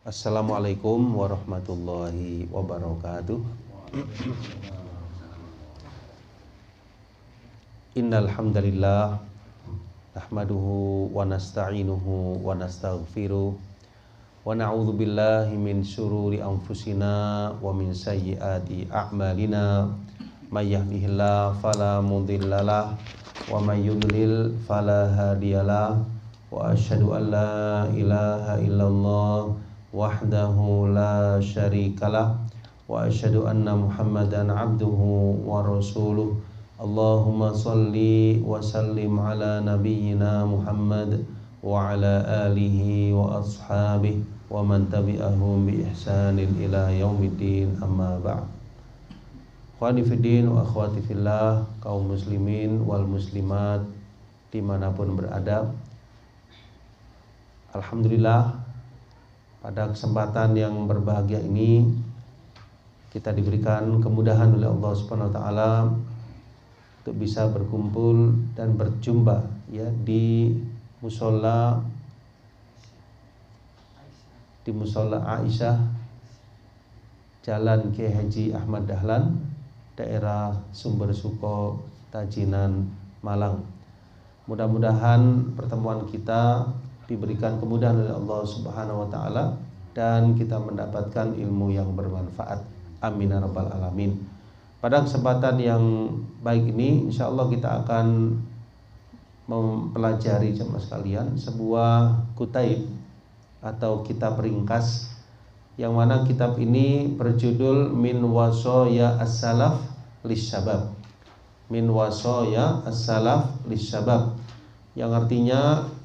Assalamualaikum warahmatullahi wabarakatuh. Innal hamdalillah nahmaduhu wa nasta'inuhu wa nastaghfiruh wa na'udzu billahi min syururi anfusina wa min sayyiati a'malina. May yahdihillahu fala mudhillalah wa may yudlil fala hadiyalah. Wa asyhadu an la ilaha illallah wahdahu la syarikalah wa asyhadu anna Muhammadan abduhu wa rasuluh. Allahumma salli wa sallim ala nabiyyina Muhammad wa ala alihi wa ashabihi wa man tabi'ahum bi ihsanin ila yaumiddin, amma ba'd. Ikhwani fiddin wa akhwati fillah, kaum muslimin wal muslimat dimanapun berada, alhamdulillah pada kesempatan yang berbahagia ini kita diberikan kemudahan oleh Allah Subhanahu wa taala untuk bisa berkumpul dan berjumpa ya di musola Aisyah, Jalan Kiai Haji Ahmad Dahlan, daerah Sumber Suko, Tajinan, Malang. Mudah-mudahan pertemuan kita diberikan kemudahan oleh Allah Subhanahu wa taala dan kita mendapatkan ilmu yang bermanfaat. Amin ya rabbal alamin. Pada kesempatan yang baik ini insyaallah kita akan mempelajari jemaah sekalian sebuah kutaib atau kitab ringkas, yang mana kitab ini berjudul Min Wasaya As-Salaf Lis-Syabab. Min Wasaya As-Salaf Lis-Syabab, yang artinya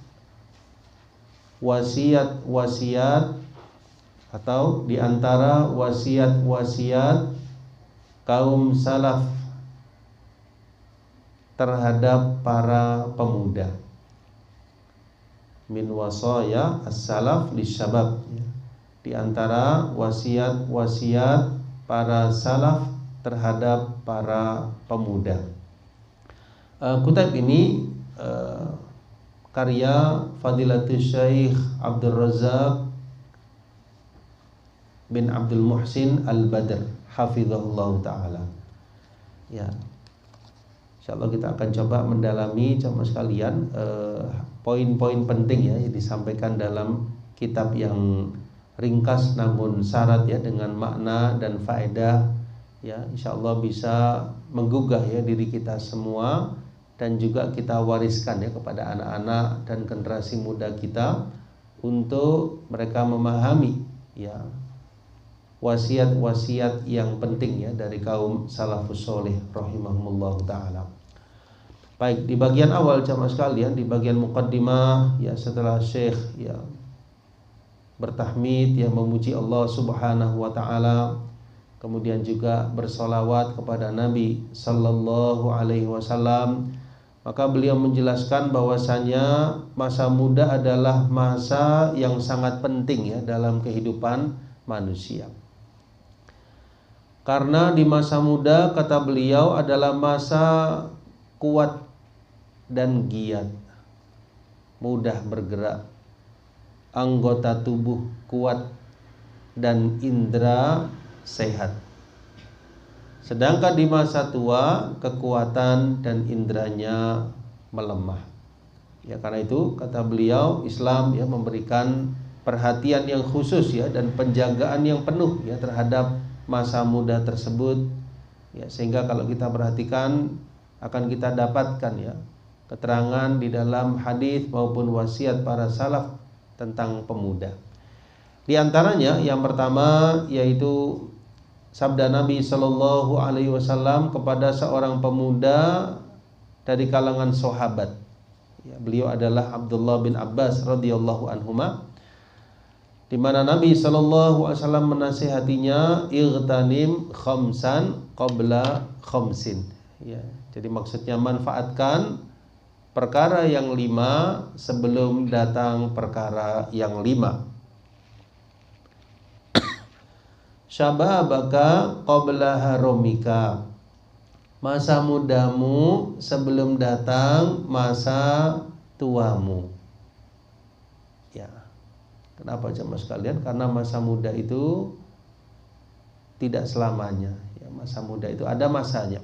wasiat-wasiat atau diantara wasiat-wasiat kaum salaf terhadap para pemuda. Min wasaya as-salaf lis-syabab, di antara wasiat-wasiat para salaf terhadap para pemuda. Kitab ini karya Fadilatul Syekh Abdul Razak bin Abdul Muhsin Al-Badr hafizahullah ta'ala. Ya, insyaallah kita akan coba mendalami jemaah sekalian poin-poin penting ya yang disampaikan dalam kitab yang ringkas namun syarat ya dengan makna dan faedah ya, insyaallah bisa menggugah ya diri kita semua dan juga kita wariskan ya kepada anak-anak dan generasi muda kita untuk mereka memahami ya wasiat-wasiat yang penting ya dari kaum salafus soleh rahimahumullah ta'ala. Baik, di bagian awal jamaah sekalian, di bagian muqaddimah ya, setelah Syekh ya bertahmid ya, memuji Allah Subhanahu wa taala, kemudian juga bersolawat kepada Nabi sallallahu alaihi wasallam, maka beliau menjelaskan bahwasanya masa muda adalah masa yang sangat penting ya dalam kehidupan manusia. Karena di masa muda, kata beliau, adalah masa kuat dan giat, mudah bergerak, anggota tubuh kuat dan indera sehat. Sedangkan di masa tua, kekuatan dan indranya melemah. Ya, karena itu kata beliau, Islam ya memberikan perhatian yang khusus ya dan penjagaan yang penuh ya terhadap masa muda tersebut ya, sehingga kalau kita perhatikan akan kita dapatkan ya keterangan di dalam hadis maupun wasiat para salaf tentang pemuda. Di antaranya yang pertama yaitu sabda Nabi sallallahu alaihi wasallam kepada seorang pemuda dari kalangan sahabat. Ya, beliau adalah Abdullah bin Abbas radhiyallahu anhuma, di mana Nabi sallallahu alaihi wasallam menasihatinya, igtanim khamsan qabla khamsin. Ya, jadi maksudnya manfaatkan perkara yang 5 sebelum datang perkara yang 5. Syababaka qabla haromika, masa mudamu sebelum datang masa tuamu. Ya, Kenapa jemaah sekalian? Karena masa muda itu tidak selamanya. Ya, masa muda itu ada masanya.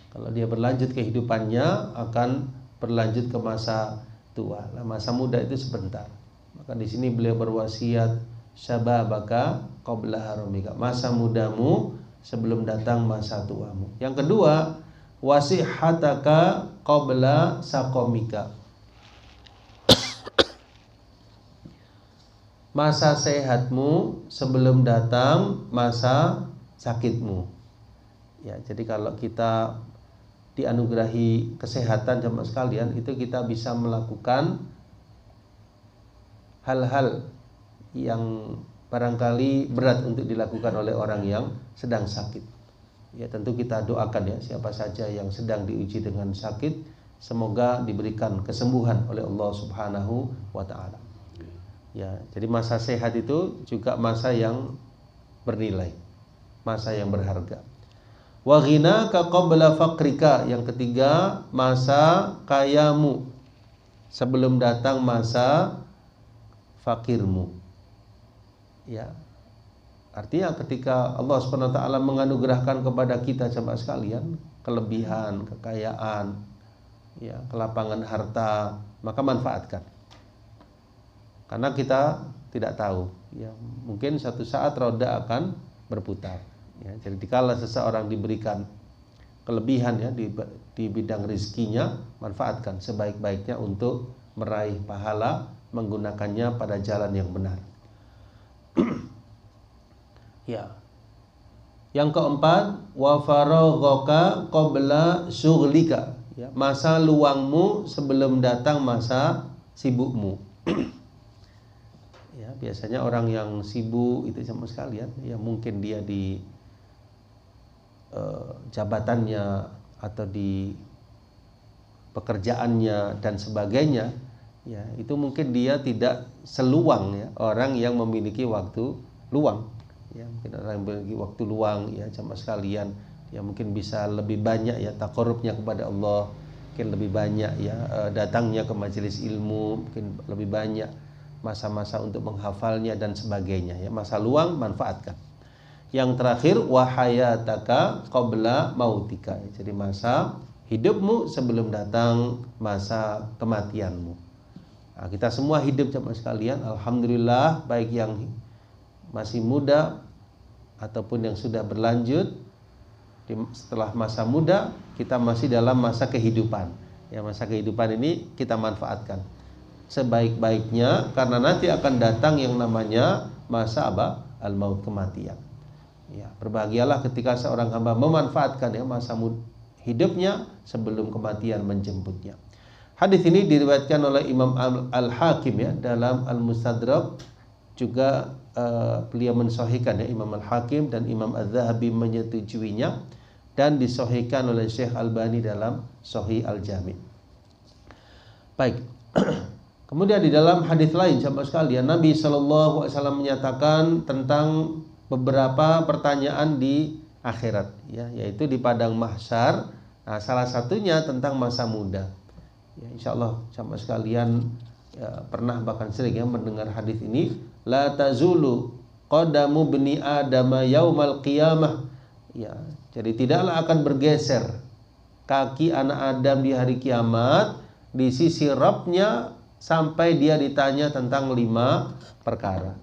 Kalau dia berlanjut kehidupannya akan berlanjut ke masa tua. Nah, masa muda itu sebentar. Maka di sini beliau berwasiat, syababaka qabla haramika. Masa mudamu sebelum datang masa tuamu. Yang kedua, wasihataka qabla saqamika. Masa sehatmu sebelum datang masa sakitmu. Ya, jadi kalau kita dianugerahi kesehatan jemaah sekalian, itu kita bisa melakukan hal-hal yang barangkali berat untuk dilakukan oleh orang yang sedang sakit. Ya, tentu kita doakan ya siapa saja yang sedang diuji dengan sakit, semoga diberikan kesembuhan oleh Allah Subhanahu wa taala. Ya, jadi masa sehat itu juga masa yang bernilai, masa yang berharga. Wa ghinaka qabla faqrika. Yang ketiga, masa kayamu sebelum datang masa fakirmu. Ya. Artinya ketika Allah Subhanahu wa taala menganugerahkan kepada kita jemaah sekalian kelebihan, kekayaan, ya, kelapangan harta, maka manfaatkan. Karena kita tidak tahu, ya, mungkin satu saat roda akan berputar. Ya, jadi dikala seseorang diberikan kelebihan ya di bidang rizkinya, manfaatkan sebaik-baiknya untuk meraih pahala, menggunakannya pada jalan yang benar. Ya. Yang keempat, wa faraghaka qabla syughlika. Ya, masa luangmu sebelum datang masa sibukmu. Ya, biasanya orang yang sibuk itu sama sekalian, ya mungkin dia di jabatannya atau di pekerjaannya dan sebagainya, ya itu mungkin dia tidak seluang ya orang yang memiliki waktu luang. Ya, mungkin orang yang memiliki waktu luang ya jamaah sekalian, ya mungkin bisa lebih banyak ya taqarrubnya kepada Allah, mungkin lebih banyak ya datangnya ke majelis ilmu, mungkin lebih banyak masa-masa untuk menghafalnya dan sebagainya ya. Masa luang manfaatkan. Yang terakhir, wahayataka qabla mautika. Jadi masa hidupmu sebelum datang masa kematianmu. Nah, kita semua hidup jemaah sekalian, alhamdulillah, baik yang masih muda ataupun yang sudah berlanjut. Setelah masa muda, kita masih dalam masa kehidupan. Ya, masa kehidupan ini kita manfaatkan sebaik-baiknya, karena nanti akan datang yang namanya masa al-maut, kematian. Ya, berbahagialah ketika seorang hamba memanfaatkan ya masa hidupnya sebelum kematian menjemputnya. Hadis ini diriwayatkan oleh Imam Al-Hakim ya dalam Al-Mustadrak, juga beliau mensahihkan ya, Imam Al-Hakim dan Imam Az-Zahabi menyetujuinya, dan disahihkan oleh Syekh Albani dalam Sahih Al-Jami'. Baik. Kemudian di dalam hadis lain sahabat sekalian, Nabi SAW menyatakan tentang beberapa pertanyaan di akhirat ya, yaitu di padang mahsyar. Nah, salah satunya tentang masa muda. Ya, insyaallah sahabat sekalian ya, pernah bahkan sering ya mendengar hadis ini, la tazulu qadamu bni adama yaumal qiyamah. Ya, jadi tidaklah akan bergeser kaki anak Adam di hari kiamat di sisi Rabbnya sampai dia ditanya tentang 5 perkara.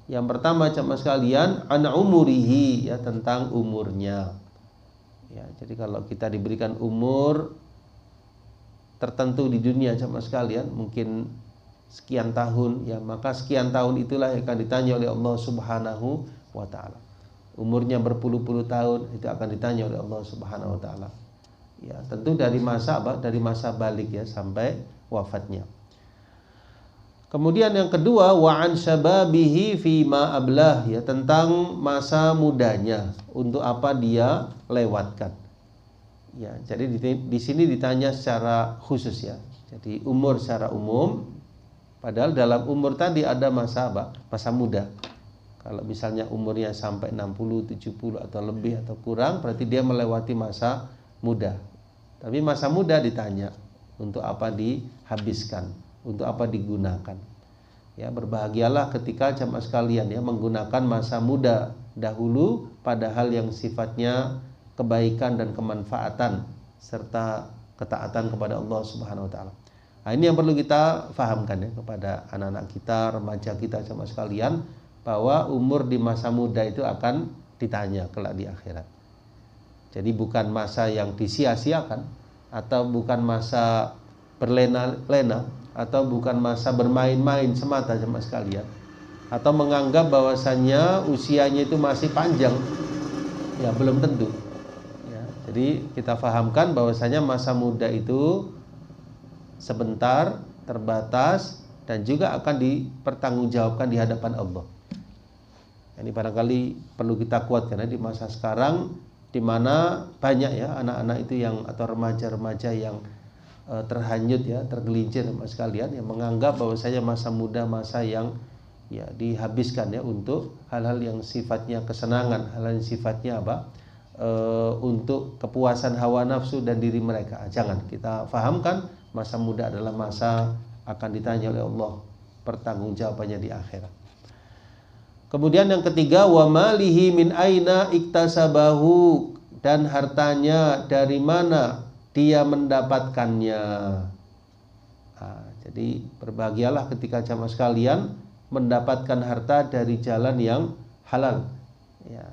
Yang pertama jemaah sekalian, an umurihi ya, tentang umurnya. Ya, jadi kalau kita diberikan umur tertentu di dunia jemaah sekalian, mungkin sekian tahun ya, maka sekian tahun itulah yang akan ditanya oleh Allah Subhanahu wa taala. Umurnya berpuluh-puluh tahun itu akan ditanya oleh Allah Subhanahu wa taala. Ya, tentu dari masa balik ya sampai wafatnya. Kemudian yang kedua, wa an syababihi fi ma ablah ya, tentang masa mudanya, untuk apa dia lewatkan. Ya, jadi di sini ditanya secara khusus ya. Jadi umur secara umum, padahal dalam umur tadi ada masa masa muda. Kalau misalnya umurnya sampai 60, 70 atau lebih atau kurang, berarti dia melewati masa muda. Tapi masa muda ditanya untuk apa dihabiskan, untuk apa digunakan. Ya, berbahagialah ketika jamaah sekalian ya menggunakan masa muda dahulu pada hal yang sifatnya kebaikan dan kemanfaatan serta ketaatan kepada Allah Subhanahu wa taala. Nah, ini yang perlu kita fahamkan ya kepada anak-anak kita, remaja kita jamaah sekalian, bahwa umur di masa muda itu akan ditanya kelak di akhirat. Jadi bukan masa yang disia-siakan atau bukan masa berlena-lena atau bukan masa bermain-main semata jemaah sekalian, atau menganggap bahwasannya usianya itu masih panjang, ya belum tentu ya. Jadi kita fahamkan bahwasanya masa muda itu sebentar, terbatas, dan juga akan dipertanggungjawabkan di hadapan Allah. Ini barangkali perlu kita kuatkan ya di masa sekarang, di mana banyak ya anak-anak itu yang atau remaja-remaja yang terhanyut ya, tergelincir sama sekalian, yang menganggap bahwasanya masa muda masa yang ya dihabiskan ya untuk hal-hal yang sifatnya kesenangan, hal-hal yang sifatnya apa? Untuk kepuasan hawa nafsu dan diri mereka. Jangan, kita fahamkan masa muda adalah masa akan ditanya oleh Allah, pertanggungjawabannya di akhirat. Kemudian yang ketiga, wa malihi min aina iktasabahu, dan hartanya dari mana dia mendapatkannya. Nah, jadi berbahagialah ketika jamaah sekalian mendapatkan harta dari jalan yang halal. Ya.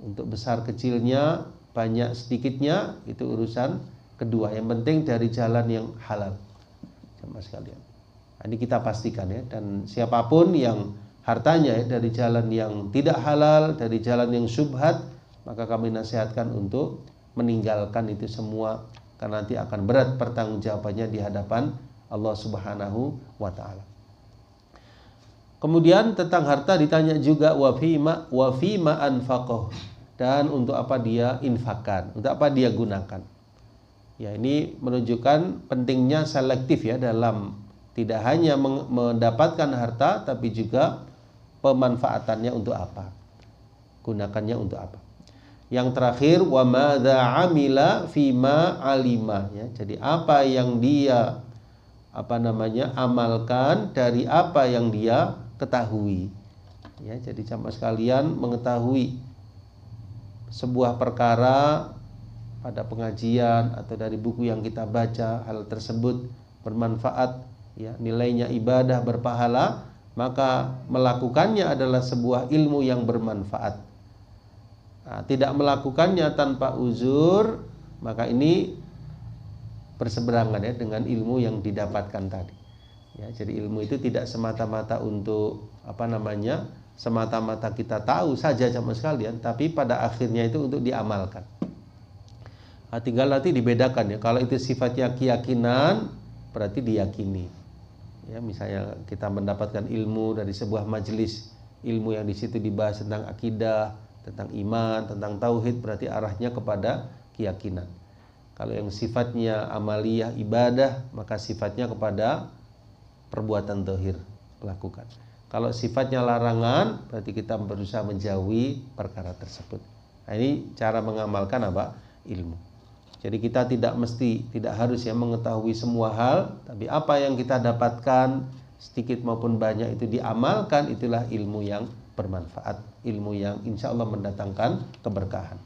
Untuk besar kecilnya, banyak sedikitnya itu urusan kedua. Yang penting dari jalan yang halal, jamaah sekalian. Nah, ini kita pastikan ya. Dan siapapun yang hartanya ya dari jalan yang tidak halal, dari jalan yang syubhat, maka kami nasihatkan untuk meninggalkan itu semua, karena nanti akan berat pertanggungjawabannya di hadapan Allah Subhanahu wa taala. Kemudian tentang harta ditanya juga wa fima anfaqah, dan untuk apa dia infakkan, untuk apa dia gunakan. Ya, ini menunjukkan pentingnya selektif ya dalam tidak hanya mendapatkan harta, tapi juga pemanfaatannya untuk apa, gunakannya untuk apa. Yang terakhir, wa madza amila fima alima, ya. Jadi apa yang dia amalkan dari apa yang dia ketahui. Ya, jadi jamaah sekalian mengetahui sebuah perkara pada pengajian atau dari buku yang kita baca, hal tersebut bermanfaat, ya, nilainya ibadah, berpahala, maka melakukannya adalah sebuah ilmu yang bermanfaat. Nah, tidak melakukannya tanpa uzur, maka ini berseberangan ya dengan ilmu yang didapatkan tadi. Ya, jadi ilmu itu tidak semata-mata untuk semata-mata kita tahu saja sama sekalian, tapi pada akhirnya itu untuk diamalkan. Nah, tinggal nanti dibedakan ya. Kalau itu sifatnya keyakinan, berarti diyakini. Ya, misalnya kita mendapatkan ilmu dari sebuah majelis, ilmu yang di situ dibahas tentang akidah, tentang iman, tentang tauhid, berarti arahnya kepada keyakinan. Kalau yang sifatnya amaliyah ibadah, maka sifatnya kepada perbuatan zahir, lakukan. Kalau sifatnya larangan, berarti kita berusaha menjauhi perkara tersebut. Nah, ini cara mengamalkan apa? Ilmu. Jadi kita tidak harus ya mengetahui semua hal, tapi apa yang kita dapatkan sedikit maupun banyak itu diamalkan, itulah ilmu yang bermanfaat, ilmu yang insya Allah mendatangkan keberkahan.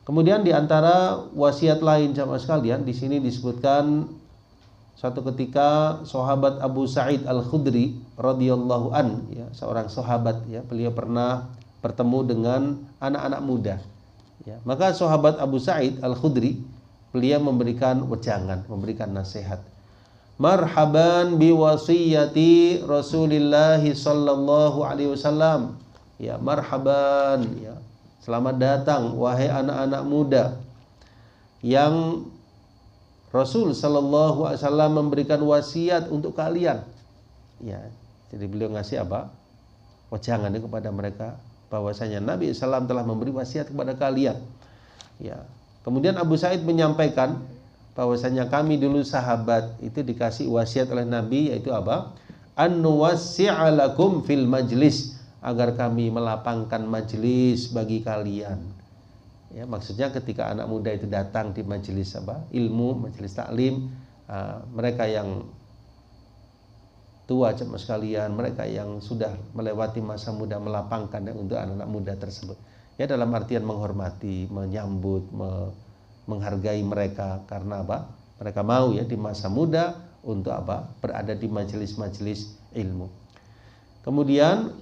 Kemudian di antara wasiat lain jamaah sekalian, di sini disebutkan suatu ketika sahabat Abu Sa'id Al-Khudri radhiyallahu an, ya, seorang sahabat ya, beliau pernah bertemu dengan anak-anak muda. Ya, maka sahabat Abu Sa'id Al-Khudri beliau memberikan wejangan, memberikan nasihat. Marhaban biwasiyati Rasulillah sallallahu alaihi wasallam. Ya, marhaban ya. Selamat datang wahai anak-anak muda yang Rasul sallallahu alaihi wasallam memberikan wasiat untuk kalian. Ya, jadi beliau ngasih apa? Wejangan kepada mereka bahwasanya Nabi SAW telah memberi wasiat kepada kalian. Ya. Kemudian Abu Sa'id menyampaikan bahwasanya kami dulu sahabat itu dikasih wasiat oleh Nabi, yaitu apa? An nuwassi'a lakum fil majlis, agar kami melapangkan majlis bagi kalian. Ya, maksudnya ketika anak muda itu datang di majelis ilmu, majelis taklim, mereka yang tua jemaah sekalian, mereka yang sudah melewati masa muda melapangkan ya, untuk anak-anak muda tersebut. Ya dalam artian menghormati, menyambut, menghargai mereka karena apa? Mereka mau ya di masa muda untuk apa? Berada di majelis-majelis ilmu. Kemudian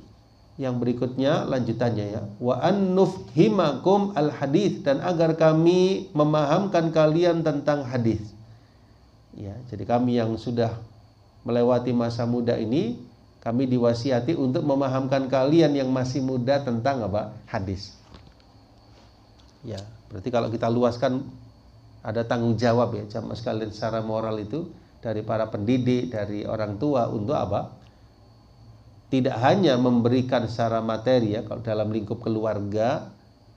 yang berikutnya lanjutannya ya, wa an nufhimakum al hadis, dan agar kami memahamkan kalian tentang hadis. Ya, jadi kami yang sudah melewati masa muda ini, kami diwasiati untuk memahamkan kalian yang masih muda tentang apa? Hadis. Ya, berarti kalau kita luaskan ada tanggung jawab ya jamaah sekalian secara moral itu dari para pendidik, dari orang tua untuk apa? Tidak hanya memberikan secara materi ya kalau dalam lingkup keluarga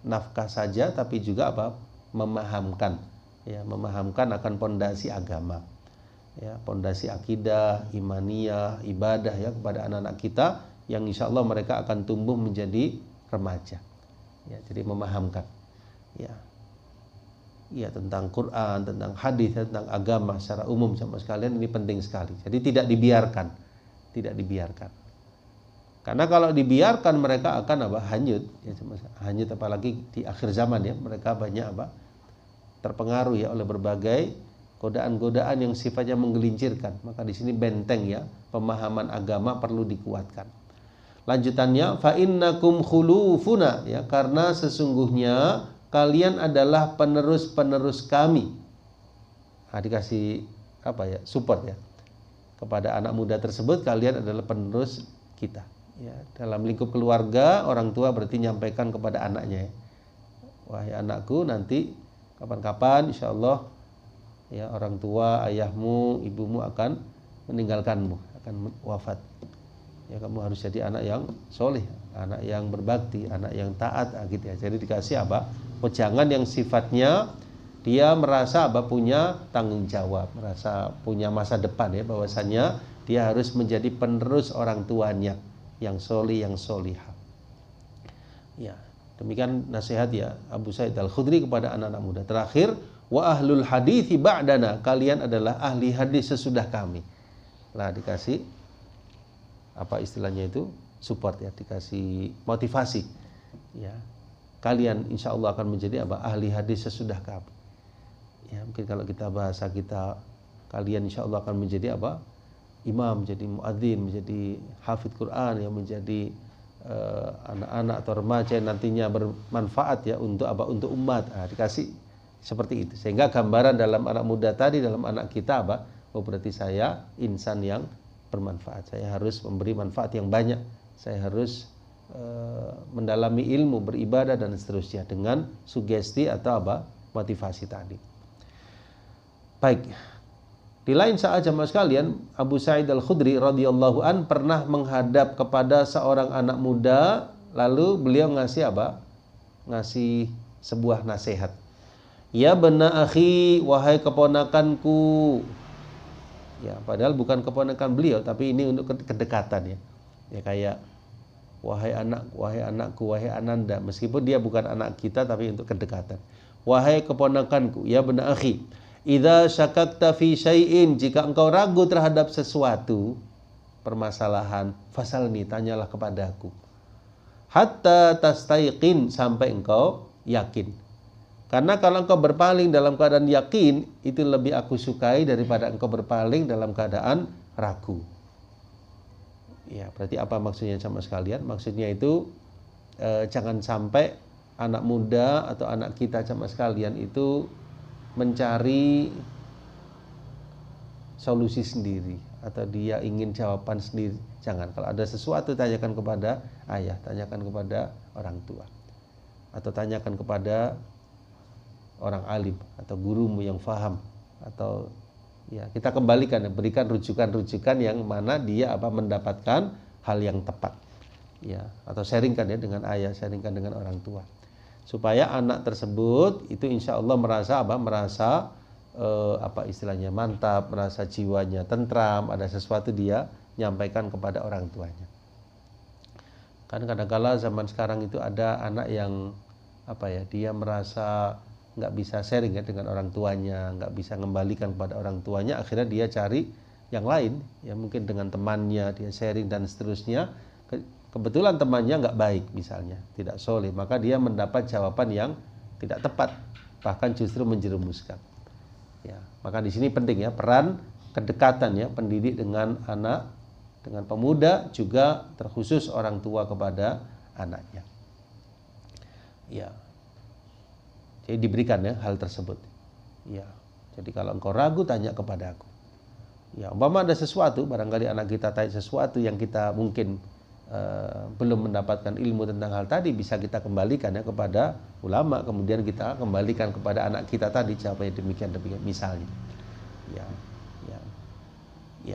nafkah saja, tapi juga apa? Memahamkan ya, memahamkan akan pondasi agama. Ya, pondasi akidah, imaniyah, ibadah ya kepada anak-anak kita yang insya Allah mereka akan tumbuh menjadi remaja. Ya, jadi memahamkan ya, ya tentang Quran, tentang hadis, tentang agama secara umum sama sekalian, ini penting sekali. Jadi tidak dibiarkan. Karena kalau dibiarkan mereka akan apa? Hanyut ya, hanyut apalagi di akhir zaman ya, mereka banyak apa? Terpengaruh ya oleh berbagai godaan-godaan yang sifatnya menggelincirkan. Maka di sini benteng ya, pemahaman agama perlu dikuatkan. Lanjutannya, fa innakum khulufuna ya, karena sesungguhnya kalian adalah penerus-penerus kami. Nah, dikasih apa ya? Support ya. Kepada anak muda tersebut, kalian adalah penerus kita. Ya, dalam lingkup keluarga, orang tua berarti nyampaikan kepada anaknya ya. Wahai anakku, nanti kapan-kapan insyaallah ya orang tua, ayahmu, ibumu akan meninggalkanmu, akan wafat. Ya kamu harus jadi anak yang soleh, anak yang berbakti, anak yang taat gitu ya. Jadi dikasih apa? Wejangan yang sifatnya dia merasa apa? Punya tanggung jawab, merasa punya masa depan ya, bahwasannya dia harus menjadi penerus orang tuanya yang soleh, yang solihah. Ya, demikian nasihat ya Abu Sa'id Al-Khudri kepada anak-anak muda. Terakhir, wa ahlul hadithi ba'dana, kalian adalah ahli hadis sesudah kami. Lah dikasih apa istilahnya itu? Support ya, dikasih motivasi. Ya. Kalian insya Allah akan menjadi apa? Ahli hadis sesudah kami. Ya, mungkin kalau kita bahasa kita, kalian insya Allah akan menjadi apa? Imam, menjadi muadzin, menjadi hafidz Quran, yang menjadi anak-anak atau remaja yang nantinya bermanfaat ya untuk apa? Untuk umat. Nah, dikasih seperti itu. Sehingga gambaran dalam anak muda tadi, dalam anak kita apa? Oh berarti saya insan yang bermanfaat. Saya harus memberi manfaat yang banyak. Saya harus mendalami ilmu, beribadah dan seterusnya dengan sugesti atau apa? Motivasi tadi. Baik. Di lain saat jemaah sekalian, Abu Sa'id Al-Khudri radhiyallahu an pernah menghadap kepada seorang anak muda, lalu beliau ngasih apa? Ngasih sebuah nasihat. Ya bena akhi, wahai keponakanku. Ya, padahal bukan keponakan beliau, tapi ini untuk kedekatan ya. Ya kayak wahai anakku, wahai ananda, meskipun dia bukan anak kita tapi untuk kedekatan. Wahai keponakanku, ya bena akhi, idza syakakta fi syai'in, jika engkau ragu terhadap sesuatu permasalahan, fasalni, tanyalah kepadaku. Hatta tastaiqin, sampai engkau yakin. Karena kalau engkau berpaling dalam keadaan yakin, itu lebih aku sukai daripada engkau berpaling dalam keadaan ragu. Ya, berarti apa maksudnya sama sekalian? Maksudnya itu jangan sampai anak muda atau anak kita sama sekalian itu mencari solusi sendiri atau dia ingin jawaban sendiri. Jangan. Kalau ada sesuatu tanyakan kepada ayah, tanyakan kepada orang tua, atau tanyakan kepada orang alim atau gurumu yang faham, atau ya kita kembalikan, berikan rujukan-rujukan yang mana dia apa mendapatkan hal yang tepat. Ya, atau sharingkan ya dengan ayah, sharingkan dengan orang tua. Supaya anak tersebut itu insya Allah merasa apa? Merasa apa istilahnya mantap, merasa jiwanya tentram, ada sesuatu dia nyampaikan kepada orang tuanya. Kan kadang-kala zaman sekarang itu ada anak yang apa ya? Dia merasa nggak bisa sharing ya dengan orang tuanya, nggak bisa mengembalikan kepada orang tuanya, akhirnya dia cari yang lain, ya mungkin dengan temannya dia sharing dan seterusnya. Kebetulan temannya nggak baik misalnya, tidak soleh, maka dia mendapat jawaban yang tidak tepat, bahkan justru menjerumuskan. Ya, maka di sini penting ya peran kedekatan ya pendidik dengan anak, dengan pemuda, juga terkhusus orang tua kepada anaknya. Ya, jadi diberikan ya hal tersebut. Ya, jadi kalau engkau ragu tanya kepada aku. Ya, umpama ada sesuatu, barangkali anak kita tanya sesuatu yang kita mungkin belum mendapatkan ilmu tentang hal tadi, bisa kita kembalikan ya kepada ulama, kemudian kita kembalikan kepada anak kita tadi jawabannya demikian misalnya. Ya, ya,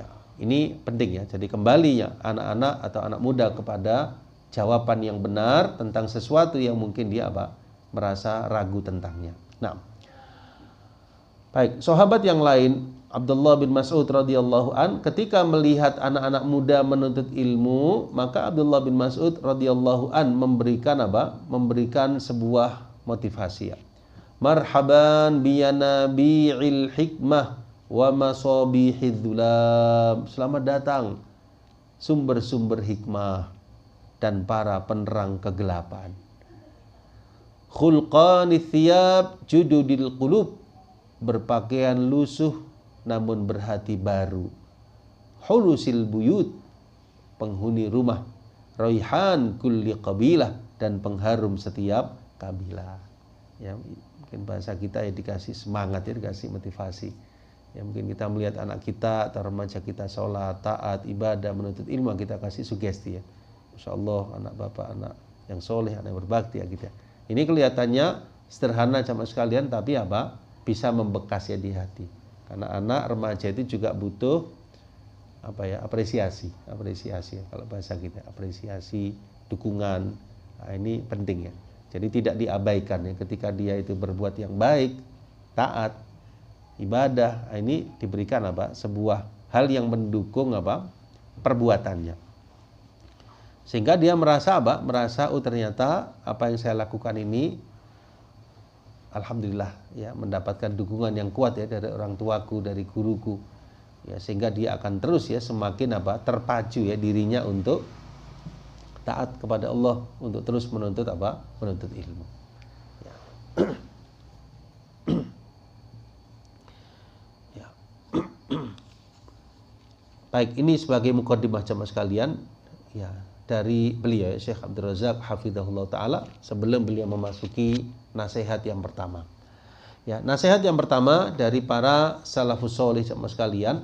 ya, ini penting ya. Jadi kembalinya anak-anak atau anak muda kepada jawaban yang benar tentang sesuatu yang mungkin dia merasa ragu tentangnya. Nah, baik, sahabat yang lain Abdullah bin Mas'ud radhiyallahu an ketika melihat anak-anak muda menuntut ilmu, maka Abdullah bin Mas'ud radhiyallahu an memberikan sebuah motivasi ya. Marhaban biyanabi'il hikmah wa masabihidz dzulam. Selamat datang sumber-sumber hikmah dan para penerang kegelapan. Khulqanith thiyab jududil qulub, berpakaian lusuh namun berhati baru. Hulusil buyut, penghuni rumah. Raihan kulli qabilah, dan pengharum setiap kabilah. Ya, mungkin bahasa kita ya dikasih semangat ya, dikasih motivasi. Ya, mungkin kita melihat anak kita atau remaja kita sholat, taat, ibadah, menuntut ilmu, kita kasih sugesti ya. Masya Allah, anak bapak, anak yang soleh, anak yang berbakti ya gitu ya. Ini kelihatannya sederhana sama sekalian, tapi bisa membekas ya di hati. Karena anak remaja itu juga butuh apresiasi ya, kalau bahasa kita, apresiasi, dukungan. Nah, ini penting ya. Jadi tidak diabaikan ya, ketika dia itu berbuat yang baik, taat, ibadah, ini diberikan sebuah hal yang mendukung perbuatannya. Sehingga dia merasa ternyata apa yang saya lakukan ini alhamdulillah ya, mendapatkan dukungan yang kuat ya dari orang tuaku, dari guruku. Ya, sehingga dia akan terus ya semakin terpacu ya dirinya untuk taat kepada Allah, untuk terus menuntut ilmu. Ya. Ya. Baik, ini sebagai muqaddimah jamaah sekalian ya dari beliau Syekh Abdul Razak hafizahullah taala sebelum beliau memasuki nasihat yang pertama. Ya, nasihat yang pertama dari para salafus sholih jamaah sekalian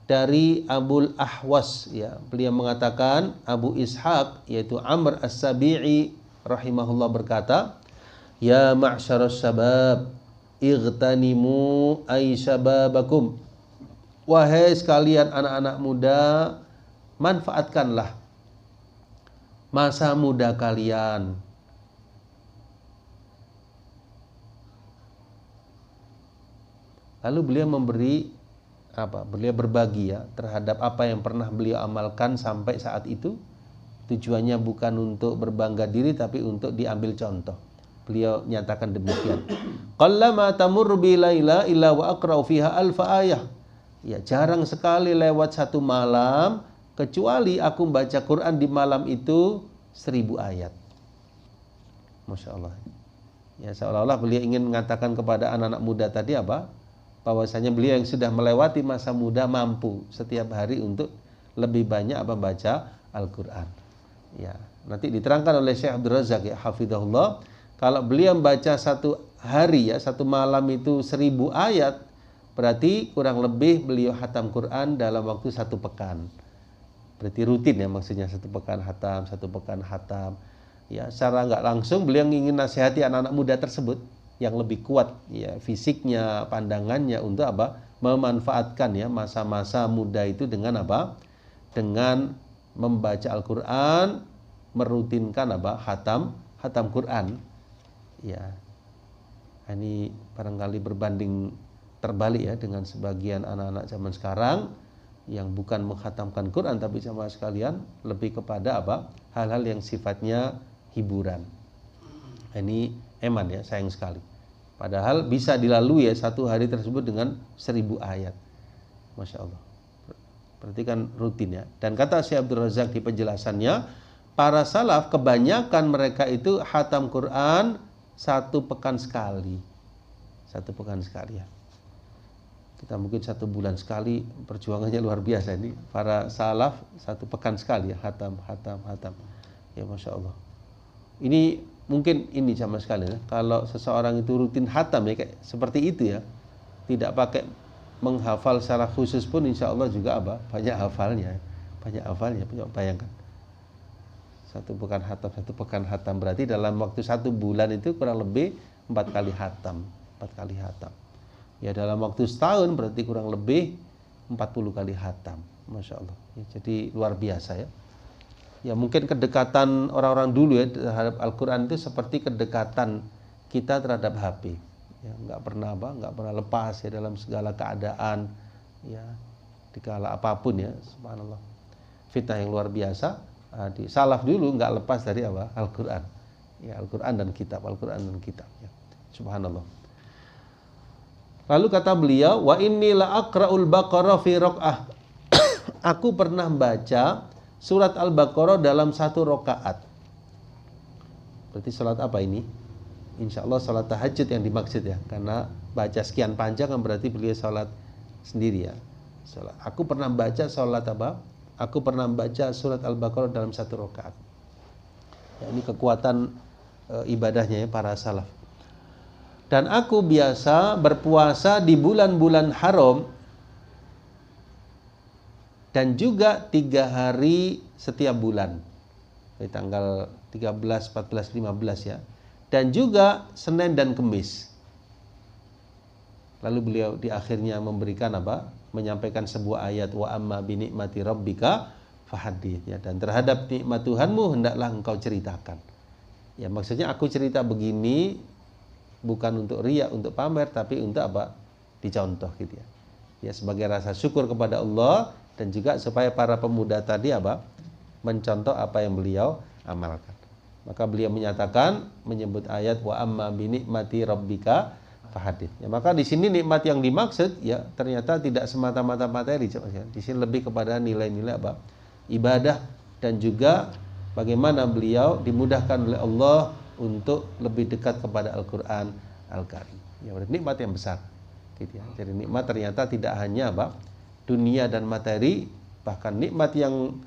dari Abul Ahwas ya. Beliau mengatakan, Abu Ishaq yaitu Amr As-Sabi'i rahimahullah berkata, "Ya ma'syarus syabab, ightanimu ay syababakum." Wahai sekalian anak-anak muda, manfaatkanlah masa muda kalian. Lalu beliau beliau berbagi ya terhadap apa yang pernah beliau amalkan sampai saat itu. Tujuannya bukan untuk berbangga diri, tapi untuk diambil contoh. Beliau nyatakan demikian. Qallama tamurru bi laila illa wa aqra'u fiha alfa ayah. Ya, jarang sekali lewat satu malam kecuali aku membaca Quran di malam itu 1000 ayat. Masya Allah. Ya, seolah-olah beliau ingin mengatakan kepada anak-anak muda tadi bahwasanya beliau yang sudah melewati masa muda mampu setiap hari untuk lebih banyak baca Al-Quran. Ya, nanti diterangkan oleh Syekh Abdul Razak ya hafizahullah, kalau beliau membaca satu hari ya, satu malam itu 1000 ayat, berarti kurang lebih beliau khatam Quran dalam waktu 1 pekan. Berarti rutin ya, maksudnya 1 pekan khatam, 1 pekan khatam. Ya, secara nggak langsung beliau ingin nasihati anak-anak muda tersebut yang lebih kuat ya fisiknya, pandangannya, untuk memanfaatkan ya masa-masa muda itu dengan dengan membaca Al-Quran, merutinkan khatam Quran. Ya, ini barangkali berbanding terbalik ya dengan sebagian anak-anak zaman sekarang yang bukan menghatamkan Quran, tapi sama sekalian lebih kepada hal-hal yang sifatnya hiburan. Ini eman ya, sayang sekali. Padahal bisa dilalui ya satu hari tersebut dengan 1000 ayat. Masya Allah. Berarti kan rutin ya. Dan kata Syekh Abdul Razak di penjelasannya, para salaf kebanyakan mereka itu khatam Quran 1 pekan sekali. 1 pekan sekali ya. Kita mungkin 1 bulan sekali, perjuangannya luar biasa ini. Para salaf 1 pekan sekali ya, khatam. Ya Masya Allah. Ini mungkin ini sama sekali ya. Kalau seseorang itu rutin khatam ya kayak seperti itu ya, tidak pakai menghafal secara khusus pun insya Allah juga banyak hafalnya. Bayangkan 1 pekan khatam berarti dalam waktu 1 bulan itu kurang lebih 4 kali khatam. Ya dalam waktu setahun berarti kurang lebih 40 kali khatam. Masya Allah ya, jadi luar biasa ya. Ya mungkin kedekatan orang-orang dulu ya terhadap Al-Quran itu seperti kedekatan kita terhadap HP ya, nggak pernah lepas ya dalam segala keadaan ya, dikala apapun ya, subhanallah. Fitnah yang luar biasa. Di salaf dulu nggak lepas dari Al-Quran ya, Al-Quran dan kitab ya. Subhanallah. Lalu kata beliau, wa inni la aqra'ul Baqarah fi raq'ah. Aku pernah baca surat Al-Baqarah dalam 1 rakaat. Berarti salat apa ini? Insya Allah salat tahajud yang dimaksud ya, karena baca sekian panjang kan berarti beliau salat sendiri ya. Aku pernah baca surat Al-Baqarah dalam 1 rakaat. Ya, ini kekuatan ibadahnya ya para salaf. Dan aku biasa berpuasa di bulan-bulan haram dan juga 3 hari setiap bulan, di tanggal 13, 14, 15 ya, dan juga Senin dan Kemis. Lalu beliau di akhirnya memberikan menyampaikan sebuah ayat, wa amma bi ni'mati rabbika fahaddits ya, dan terhadap nikmat Tuhanmu hendaklah engkau ceritakan. Ya maksudnya aku cerita begini bukan untuk riya, untuk pamer, tapi untuk dicontoh gitu ya. Ya sebagai rasa syukur kepada Allah dan juga supaya para pemuda tadi mencontoh apa yang beliau amalkan. Maka beliau menyebut ayat wa amma bi ni'mati rabbika fahaddits. Ya, maka di sini nikmat yang dimaksud ya ternyata tidak semata-mata materi, ya. Di sini lebih kepada nilai-nilai ibadah dan juga bagaimana beliau dimudahkan oleh Allah untuk lebih dekat kepada Al-Quran Al-Karim. Ya, nikmat yang besar. Gitu ya. Jadi nikmat ternyata tidak hanya dunia dan materi, bahkan nikmat yang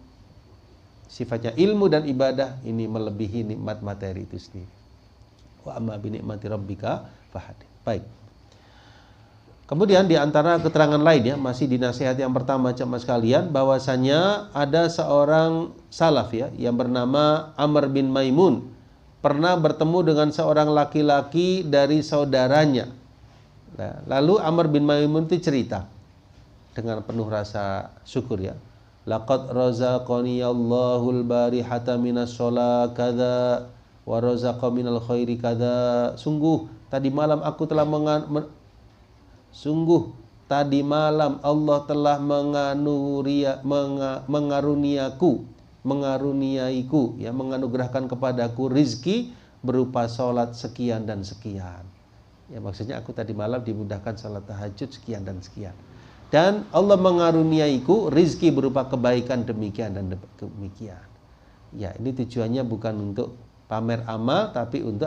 sifatnya ilmu dan ibadah ini melebihi nikmat materi itu sendiri. Wa amma bi ni'mati rabbika fahaddits. Baik. Kemudian di antara keterangan lain ya, masih di nasihat yang pertama jemaah sekalian, bahwasanya ada seorang salaf ya yang bernama Amr bin Maimun pernah bertemu dengan seorang laki-laki dari saudaranya. Nah, lalu Amr bin Maimun itu cerita dengan penuh rasa syukur ya. Laqad razaqani Allahul barihata minas sholat kadza wa razaqa minal khairi kadza. Sungguh tadi malam Allah telah mengaruniaiku ya, menganugerahkan kepadaku rizki berupa sholat sekian dan sekian. Ya maksudnya aku tadi malam dimudahkan sholat tahajud sekian dan sekian. Dan Allah mengaruniaiku rizki berupa kebaikan demikian dan demikian. Ya ini tujuannya bukan untuk pamer amal, tapi untuk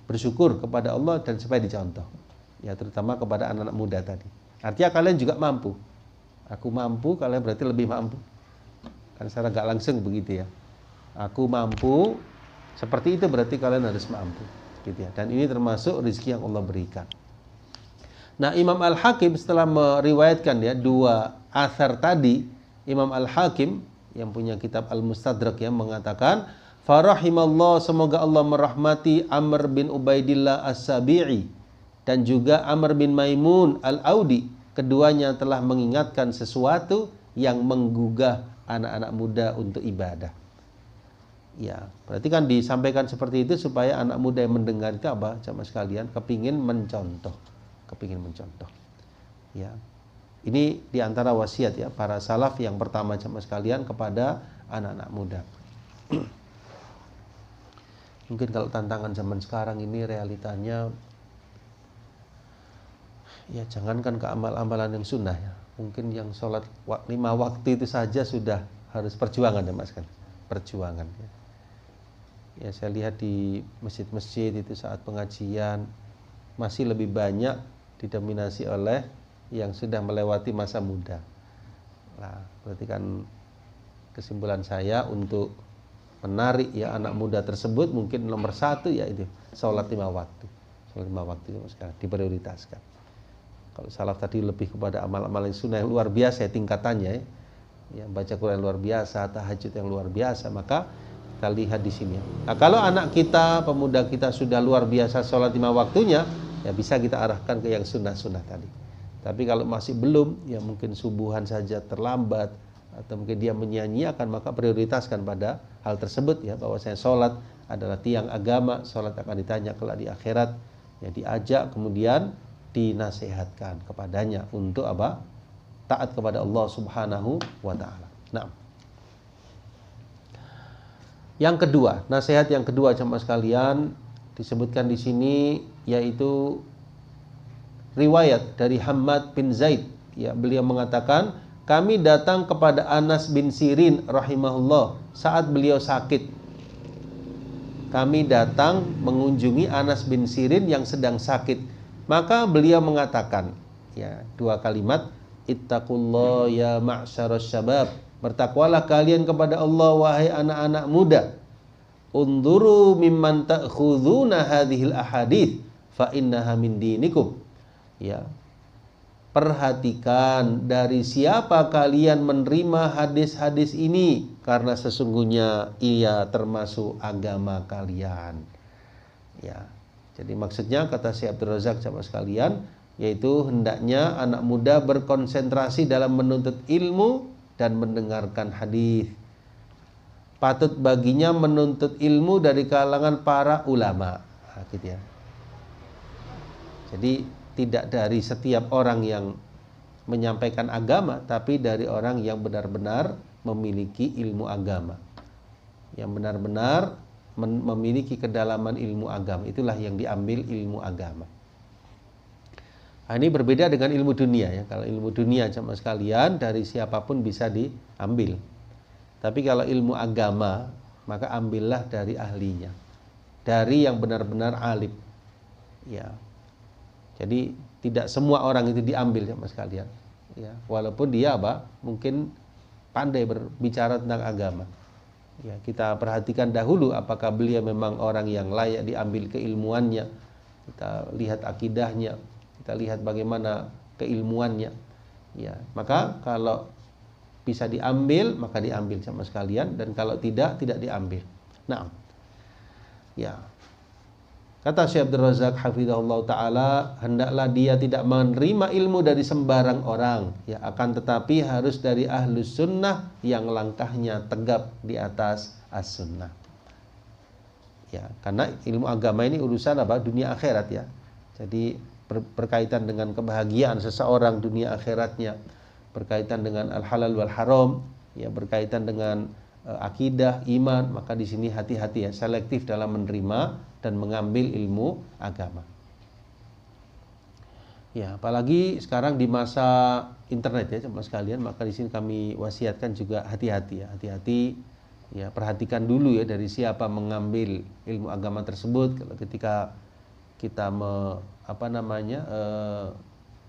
bersyukur kepada Allah dan supaya dicontoh. Ya terutama kepada anak-anak muda tadi. Artinya kalian juga mampu. Aku mampu, kalian berarti lebih mampu. Kan secara gak langsung begitu ya. Aku mampu, seperti itu berarti kalian harus mampu. Gitu ya. Dan ini termasuk rezeki yang Allah berikan. Nah Imam Al-Hakim setelah meriwayatkan ya 2 athar tadi, Imam Al-Hakim yang punya kitab Al-Mustadrak yang mengatakan, farahimallah, semoga Allah merahmati Amr bin Ubaidillah As-Sabi'i dan juga Amr bin Maimun Al-Audi. Keduanya telah mengingatkan sesuatu yang menggugah anak-anak muda untuk ibadah. Ya, berarti kan disampaikan seperti itu supaya anak muda yang mendengar itu jamaah sekalian kepingin mencontoh. Ya. Ini diantara wasiat ya para salaf yang pertama jamaah sekalian kepada anak-anak muda. Mungkin kalau tantangan zaman sekarang ini realitanya Ya jangankan ke amal-amalan yang sunnah ya, mungkin yang sholat 5 waktu itu saja sudah harus perjuangan ya Mas kan, perjuangan ya. Ya saya lihat di masjid-masjid itu saat pengajian masih lebih banyak didominasi oleh yang sudah melewati masa muda. Nah, berarti kan kesimpulan saya untuk menarik ya anak muda tersebut mungkin nomor 1 ya itu sholat 5 waktu. Sholat 5 waktu itu sekarang diprioritaskan. Kalau salaf tadi lebih kepada amal-amal yang sunnah yang luar biasa ya, tingkatannya ya, baca Quran luar biasa, tahajud yang luar biasa, maka kita lihat di sini. Nah, kalau anak kita, pemuda kita sudah luar biasa sholat 5 waktunya, ya bisa kita arahkan ke yang sunnah-sunnah tadi. Tapi kalau masih belum, ya mungkin subuhan saja terlambat, atau mungkin dia menyanyiakan, maka prioritaskan pada hal tersebut ya, bahwa saya sholat adalah tiang agama, sholat akan ditanya kelak di akhirat, ya diajak kemudian dinasihatkan kepadanya untuk apa? Taat kepada Allah Subhanahu wa taala. Nah. Yang kedua, nasihat yang kedua jemaah sekalian disebutkan di sini yaitu riwayat dari Hammad bin Zaid ya, beliau mengatakan, kami datang kepada Anas bin Sirin rahimahullah saat beliau sakit. Kami datang mengunjungi Anas bin Sirin yang sedang sakit. Maka beliau mengatakan ya 2 kalimat, ittaqullah ya ma'syarasy syabab, bertakwalah kalian kepada Allah wahai anak-anak muda. Unduru mimman ta'khuduna hadhil ahadits fa innaha min dinikum. Ya. Perhatikan dari siapa kalian menerima hadis-hadis ini, karena sesungguhnya ia termasuk agama kalian. Ya. Jadi maksudnya kata Syekh Abdul Razak sama sekalian, yaitu hendaknya anak muda berkonsentrasi dalam menuntut ilmu dan mendengarkan hadis. Patut baginya menuntut ilmu dari kalangan para ulama. Nah, gitu ya. Jadi tidak dari setiap orang yang menyampaikan agama, tapi dari orang yang benar-benar memiliki ilmu agama, yang benar-benar memiliki kedalaman ilmu agama. Itulah yang diambil ilmu agama. Nah, ini berbeda dengan ilmu dunia ya. Kalau ilmu dunia jemaah sekalian dari siapapun bisa diambil. Tapi kalau ilmu agama, maka ambillah dari ahlinya, dari yang benar-benar alim. Ya. Jadi tidak semua orang itu diambil jemaah sekalian. Ya, walaupun dia mungkin pandai berbicara tentang agama. Ya, kita perhatikan dahulu apakah beliau memang orang yang layak diambil keilmuannya. Kita lihat akidahnya, kita lihat bagaimana keilmuannya. Ya, maka kalau bisa diambil maka diambil sama sekalian, dan kalau tidak diambil. Nah, ya. Kata Syekh Abdul Razak hafizahullah taala, hendaklah dia tidak menerima ilmu dari sembarang orang, ya, akan tetapi harus dari ahlus sunnah yang langkahnya tegap di atas as-sunnah. Ya, karena ilmu agama ini urusan dunia akhirat ya. Jadi berkaitan dengan kebahagiaan seseorang dunia akhiratnya, berkaitan dengan al-halal wal haram, ya, berkaitan dengan akidah, iman, maka di sini hati-hati ya, selektif dalam menerima dan mengambil ilmu agama. Ya, apalagi sekarang di masa internet ya, jemaah sekalian, maka di sini kami wasiatkan juga hati-hati ya, hati-hati ya, perhatikan dulu ya dari siapa mengambil ilmu agama tersebut. Kalau ketika kita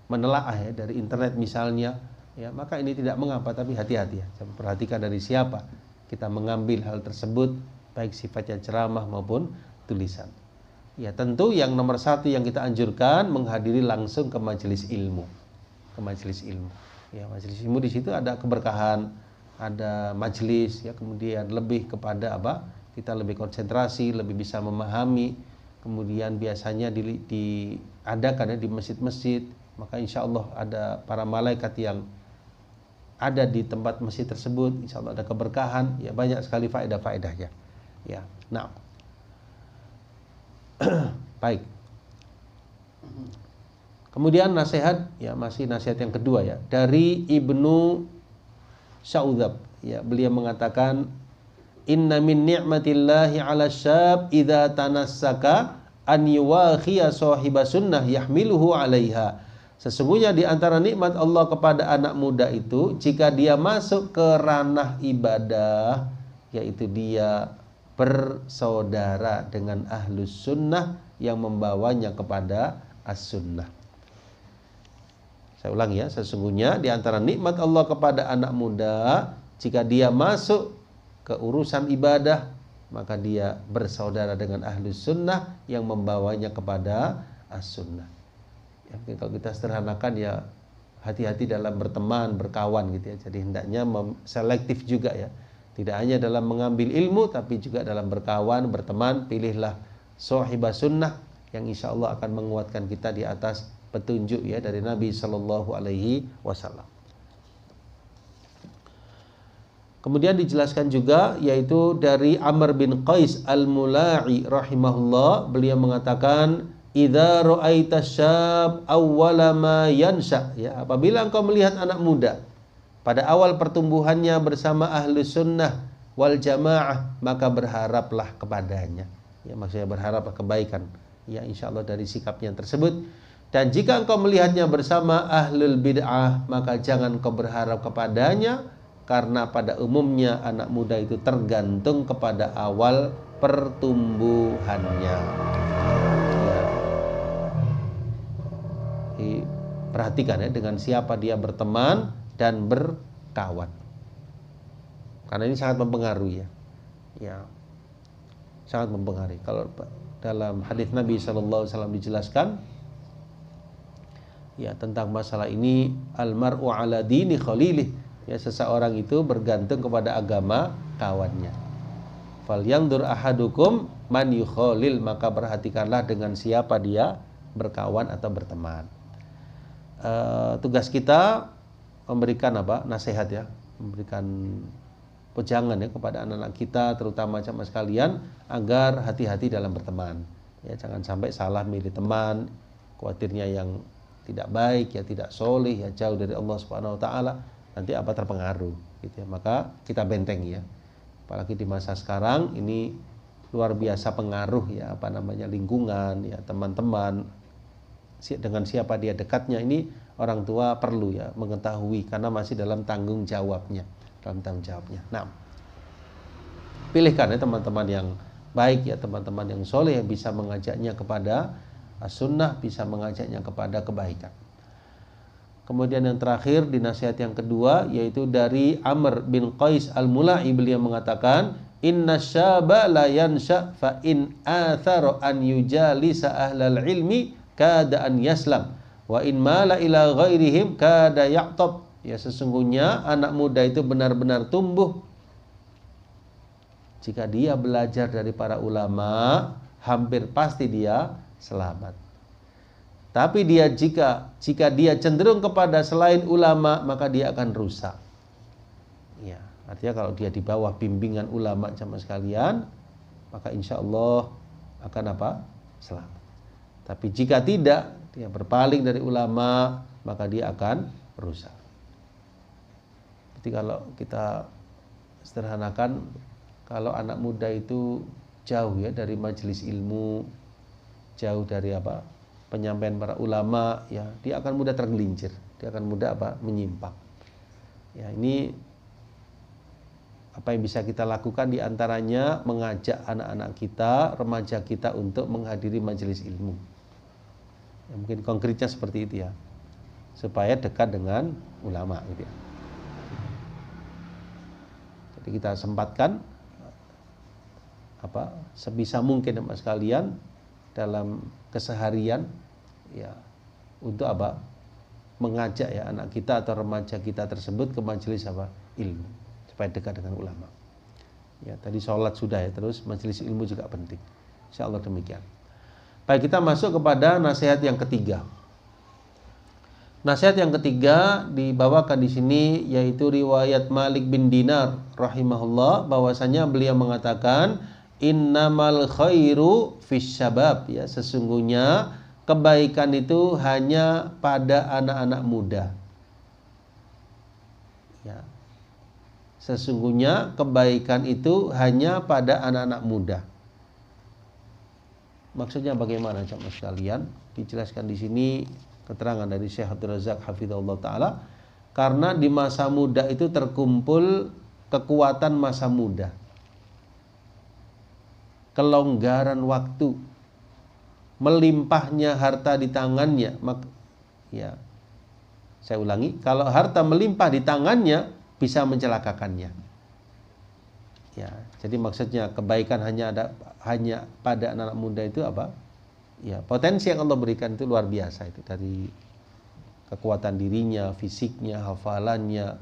menelaah ya dari internet misalnya, ya, maka ini tidak mengapa, tapi hati-hati ya, perhatikan dari siapa kita mengambil hal tersebut, baik sifatnya ceramah maupun tulisan. Ya, tentu yang nomor 1 yang kita anjurkan menghadiri langsung ke majelis ilmu, ke majelis ilmu. Ya, majelis ilmu di situ ada keberkahan, ada majelis, ya, kemudian lebih kepada kita lebih konsentrasi, lebih bisa memahami. Kemudian biasanya diadakan ya di masjid-masjid, maka insya Allah ada para malaikat yang ada di tempat masjid tersebut, insya Allah ada keberkahan, ya, banyak sekali faedah-faedahnya. Ya, nah, baik. Kemudian nasihat, ya, masih nasihat yang kedua ya, dari Ibnu Syaudzab, ya, beliau mengatakan, inna min ni'matillahi 'ala syab idza tanassaka an yuwakhiya sahiba sunnah yahmiluhu 'alaiha Sesungguhnya di antara nikmat Allah kepada anak muda itu, jika dia masuk ke ranah ibadah, yaitu dia bersaudara dengan ahlus sunnah yang membawanya kepada as-sunnah. Saya ulangi ya, sesungguhnya di antara nikmat Allah kepada anak muda, jika dia masuk ke urusan ibadah, maka dia bersaudara dengan ahlus sunnah yang membawanya kepada as-sunnah. Ya, kalau kita sederhanakan ya, hati-hati dalam berteman, berkawan gitu ya. Jadi hendaknya selektif juga ya. Tidak hanya dalam mengambil ilmu, tapi juga dalam berkawan, berteman. Pilihlah sahibah sunnah yang insya Allah akan menguatkan kita di atas petunjuk ya dari Nabi Shallallahu Alaihi Wasallam. Kemudian dijelaskan juga yaitu dari Amr bin Qais al-Mula'i rahimahullah, beliau mengatakan, idza ra'aita syab awwala ma yansha, ya, apabila engkau melihat anak muda pada awal pertumbuhannya bersama ahli sunnah wal jamaah, maka berharaplah kepadanya. Ya, maksudnya berharaplah kebaikan. Ya, insyaallah dari sikapnya tersebut. Dan jika engkau melihatnya bersama ahlul bid'ah, maka jangan kau berharap kepadanya, karena pada umumnya anak muda itu tergantung kepada awal pertumbuhannya. Perhatikan ya, dengan siapa dia berteman dan berkawan, karena ini sangat mempengaruhi ya. Ya, sangat mempengaruhi. Kalau dalam hadis Nabi SAW dijelaskan ya tentang masalah ini, almar'u ala dini khalilih, ya, seseorang itu bergantung kepada agama kawannya. Falyanzur ahadukum man yukhalil, maka perhatikanlah dengan siapa dia berkawan atau berteman. Tugas kita memberikan nasihat ya, memberikan pejangan ya kepada anak-anak kita, terutama jamaah sekalian, agar hati-hati dalam berteman ya, jangan sampai salah milih teman, khawatirnya yang tidak baik ya, tidak soleh ya, jauh dari Allah Subhanahu Wa Taala, nanti terpengaruh gitu ya. Maka kita bentengi ya, apalagi di masa sekarang ini luar biasa pengaruh ya, lingkungan ya, teman-teman, dengan siapa dia dekatnya, ini orang tua perlu ya mengetahui, karena masih dalam tanggung jawabnya. Nah, pilihkan ya teman-teman yang baik ya, teman-teman yang soleh yang bisa mengajaknya kepada as-sunnah, bisa mengajaknya kepada kebaikan. Kemudian yang terakhir di nasihat yang kedua, yaitu dari Amr bin Qais al-Mula'i, beliau mengatakan, inna syaba la yansha fa in athara an yujalisa ahlal ilmi kada an yaslam wa in mala ila ghairihim kada ya'tab. Ya, sesungguhnya anak muda itu benar-benar tumbuh jika dia belajar dari para ulama, hampir pasti dia selamat. Tapi jika dia cenderung kepada selain ulama, maka dia akan rusak. Ya, artinya kalau dia di bawah bimbingan ulama jamaah sekalian, maka insya Allah akan selamat. Tapi jika tidak, dia berpaling dari ulama, maka dia akan rusak. Jadi kalau kita sederhanakan, kalau anak muda itu jauh ya dari majelis ilmu, jauh dari penyampaian para ulama, ya, dia akan mudah tergelincir, dia akan mudah menyimpang. Ya, ini apa yang bisa kita lakukan, diantaranya mengajak anak-anak kita, remaja kita untuk menghadiri majelis ilmu. Ya, mungkin konkretnya seperti itu ya, supaya dekat dengan ulama gitu ya. Jadi kita sempatkan sebisa mungkin teman sekalian dalam keseharian ya, untuk mengajak ya anak kita atau remaja kita tersebut ke majelis ilmu, supaya dekat dengan ulama. Ya, tadi sholat sudah ya, terus majelis ilmu juga penting. Insyaallah demikian. Baik, kita masuk kepada nasihat yang ketiga. Nasihat yang ketiga dibawakan di sini, yaitu riwayat Malik bin Dinar rahimahullah, bahwasanya beliau mengatakan, innamal khairu fis syabab, ya, sesungguhnya kebaikan itu hanya pada anak-anak muda. Ya. Sesungguhnya kebaikan itu hanya pada anak-anak muda. Maksudnya bagaimana jamaah sekalian? Dijelaskan di sini keterangan dari Syekh Abdul Razak hafizahullah taala, karena di masa muda itu terkumpul kekuatan masa muda, kelonggaran waktu, melimpahnya harta di tangannya. Ya, saya ulangi, kalau harta melimpah di tangannya bisa mencelakakannya. Ya, jadi maksudnya kebaikan hanya pada anak muda itu apa? Ya, potensi yang Allah berikan itu luar biasa, itu dari kekuatan dirinya, fisiknya, hafalannya,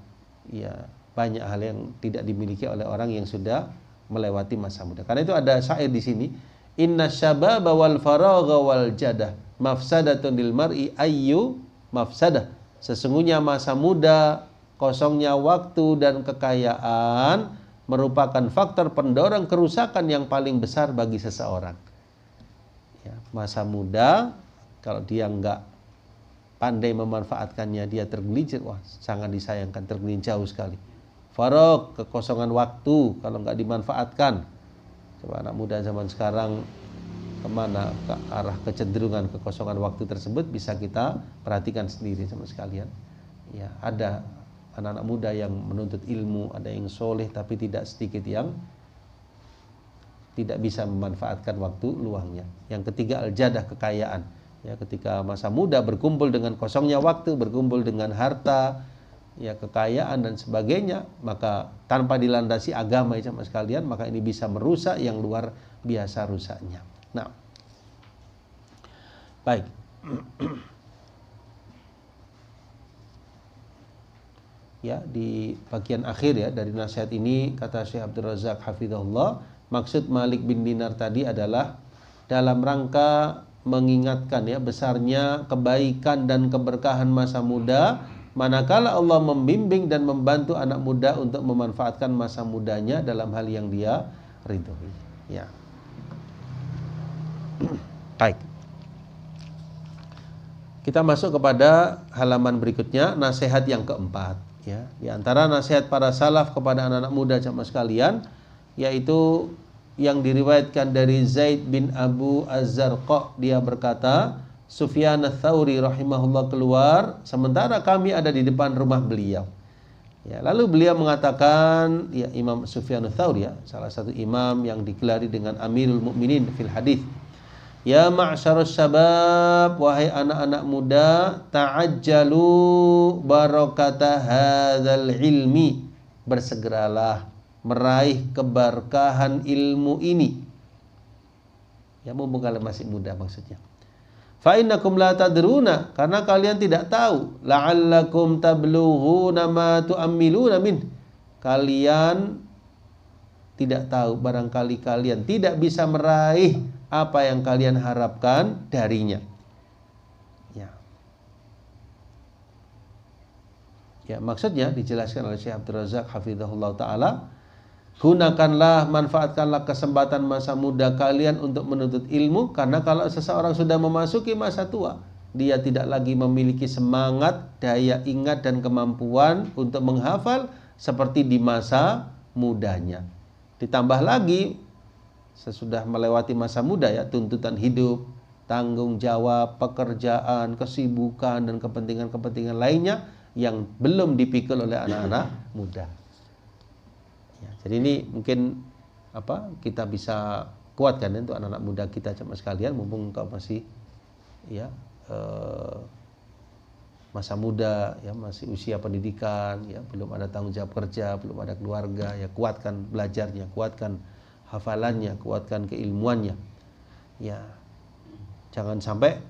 ya banyak hal yang tidak dimiliki oleh orang yang sudah melewati masa muda. Karena itu ada syair di sini, inna syababa wal faragha wal jadah mafsadatun lil mar'i ayyu mafsadah. Sesungguhnya masa muda, kosongnya waktu dan kekayaan merupakan faktor pendorong kerusakan yang paling besar bagi seseorang. Ya, masa muda kalau dia nggak pandai memanfaatkannya, dia tergelincir, wah sangat disayangkan, tergelincir jauh sekali. Faragh, kekosongan waktu, kalau nggak dimanfaatkan. Coba anak muda zaman sekarang kemana, ke arah kecenderungan kekosongan waktu tersebut bisa kita perhatikan sendiri sama sekalian. Ya, ada anak-anak muda yang menuntut ilmu, ada yang soleh, tapi tidak sedikit yang tidak bisa memanfaatkan waktu luangnya. Yang ketiga, al-jadah, kekayaan. Ya, ketika masa muda berkumpul dengan kosongnya waktu, berkumpul dengan harta, ya kekayaan dan sebagainya, maka tanpa dilandasi agama ya sama sekalian, maka ini bisa merusak yang luar biasa rusaknya. Nah, baik. Ya, di bagian akhir ya dari nasihat ini kata Syekh Abdul Razak hafizahullah, maksud Malik bin Dinar tadi adalah dalam rangka mengingatkan ya besarnya kebaikan dan keberkahan masa muda, manakala Allah membimbing dan membantu anak muda untuk memanfaatkan masa mudanya dalam hal yang dia ridhoi. Ya. Baik. Kita masuk kepada halaman berikutnya, nasihat yang keempat. Ya, di antara nasihat para salaf kepada anak-anak muda jamaah sekalian, yaitu yang diriwayatkan dari Zaid bin Abu Az-Zarqa, dia berkata, Sufyan Ats-Tsauri rahimahullah keluar sementara kami ada di depan rumah beliau. Ya, lalu beliau mengatakan, ya Imam Sufyan Ats-Tsauri ya, salah satu imam yang digelari dengan Amirul Mukminin fil hadis. Ya ma'syarus syabab, wahai anak-anak muda, ta'ajjalu barakata hadzal ilmi, bersegeralah meraih keberkahan ilmu ini. Ya, mumpung kalian masih muda maksudnya. Fa innakum la tadruna, karena kalian tidak tahu, la'allakum tablughuna ma tu'ammiluna min. Kalian tidak tahu, barangkali kalian tidak bisa meraih apa yang kalian harapkan darinya. Ya. Ya, maksudnya dijelaskan oleh Syekh Abdul Razak hafizahullah taala, gunakanlah, manfaatkanlah kesempatan masa muda kalian untuk menuntut ilmu, karena kalau seseorang sudah memasuki masa tua, dia tidak lagi memiliki semangat, daya ingat dan kemampuan untuk menghafal seperti di masa mudanya. Ditambah lagi sesudah melewati masa muda ya, tuntutan hidup, tanggung jawab, pekerjaan, kesibukan dan kepentingan-kepentingan lainnya yang belum dipikul oleh anak-anak muda. Ya, jadi ini mungkin kita bisa kuatkan ya, untuk anak-anak muda kita jemaah sekalian, mumpung kau masih ya masa muda ya, masih usia pendidikan ya, belum ada tanggung jawab kerja, belum ada keluarga ya, kuatkan belajarnya, kuatkan hafalannya, kuatkan keilmuannya. Ya, jangan sampai